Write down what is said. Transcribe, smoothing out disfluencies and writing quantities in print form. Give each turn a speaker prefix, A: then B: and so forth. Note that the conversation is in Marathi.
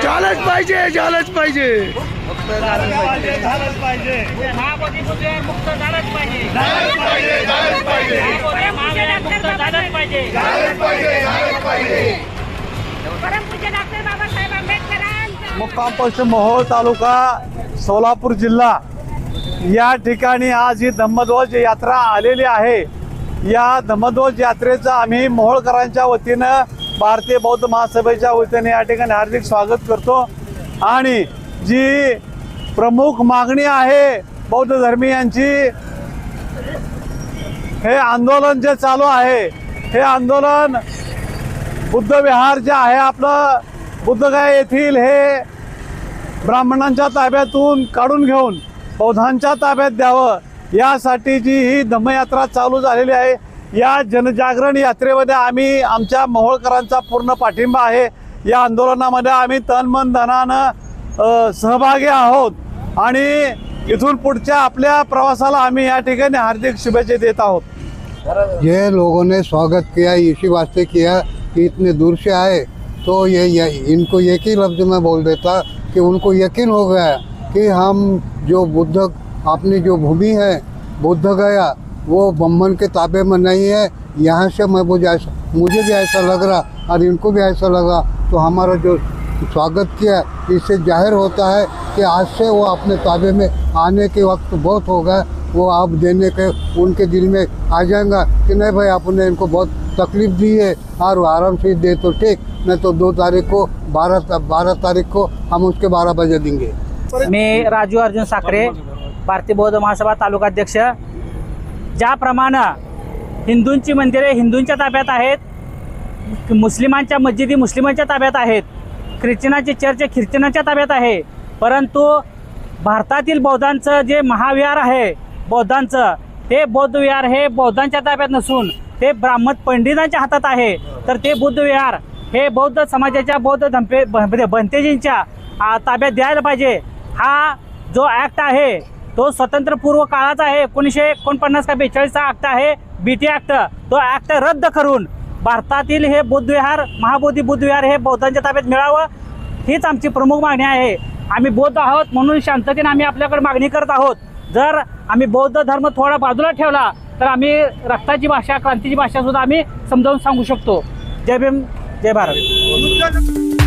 A: झालंच पाहिजे, झालंच पाहिजे.
B: मुक्काम पोस्ट मोहोळ तालुका सोलापूर जिल्हा या ठिकाणी आज ही धम्मध्वज यात्रा आलेली आहे. या धम्मध्वज यात्रेचं आम्ही मोहोळकरांच्या वतीनं भारतीय बौद्ध महासभेच्या वतीने या ठिकाणी हार्दिक स्वागत करतो. आणि जी प्रमुख मागणी आहे बौद्ध धर्मीयांची, हे आंदोलन जे चालू आहे, हे आंदोलन बुद्ध विहार जे आहे आपलं बुद्धगया येथील, हे ब्राह्मणांच्या ताब्यातून काढून घेऊन बौद्धांच्या ताब्यात द्यावं, यासाठी जी ही धम्मयात्रा चालू झालेली आहे. या जनजागरण यात्रेमध्ये आम्ही आमच्या मोहोळकरांचा पूर्ण पाठिंबा आहे. या आंदोलनामध्ये आम्ही तन मन धनानं सहभागी आहोत आणि इथून पुढच्या आपल्या प्रवासाला आम्ही या ठिकाणी हार्दिक शुभेच्छा देत आहोत.
C: ये लोगों ने स्वागत किया, इसी वास्ते किया कि इतने दूर से आए, तो ये इनको एक ही लफ्ज़ में बोल देता कि उनको यकीन हो गया कि हम जो बुद्ध अपनी जो भूमि है बुद्ध गया वो बम्बन के ताबे में नहीं है. यहाँ से मुझे भी ऐसा लग रहा और इनको भी ऐसा लगा, तो हमारा जो स्वागत किया इससे जाहिर होता है कि आज से वो अपने ताबे में आने के वक्त बहुत हो गया. वो आप देने के उनके दिल में आ जाएगा कि नहीं भाई आपने इनको बहुत तकलीफ़ दी है और आराम से दे तो ठीक, नहीं तो 2 तारीख को 12 तारीख को हम उसके 12 बजे देंगे.
D: मी राजू अर्जुन साखरे, भारतीय बौद्ध महासभा तालुका अध्यक्ष. ज्याप्रमाणे हिंदूंची मंदिरे हिंदूंच्या ताब्यात आहेत, मुस्लिमांच्या मस्जिदी मुस्लिमांच्या ताब्यात आहेत, ख्रिश्चनाचे चर्च ख्रिश्चनांच्या ताब्यात आहे, परंतु भारतातील बौद्धांचं जे महाविहार आहे बौद्धांचं, ते बौद्ध विहार हे बौद्धांच्या ताब्यात नसून ते ब्राह्मण पंडितांच्या हातात आहे. तर ते बुद्ध विहार हे बौद्ध समाजाच्या बौद्ध भंतेजींच्या ताब्यात द्यायला पाहिजे. हा जो ॲक्ट आहे तो स्वतंत्रपूर्व काळाचा आहे, 1949 का 42चा ॲक्ट आहे, BT ॲक्ट. तो ॲक्ट रद्द करून भारतातील हे बुद्ध विहार महाबोधी बुद्ध विहार हे बौद्धांच्या ताब्यात मिळावं, हीच आमची प्रमुख मागणी आहे. आम्ही बौद्ध आहोत म्हणून शांततेने आम्ही आपल्याकडे मागणी करत आहोत. जर आम्ही बौद्ध धर्म थोडा बाजूला ठेवला तर आम्ही रक्ताची भाषा क्रांतीची भाषा सुद्धा आम्ही समजावून सांगू शकतो. जय भीम, जय भारत.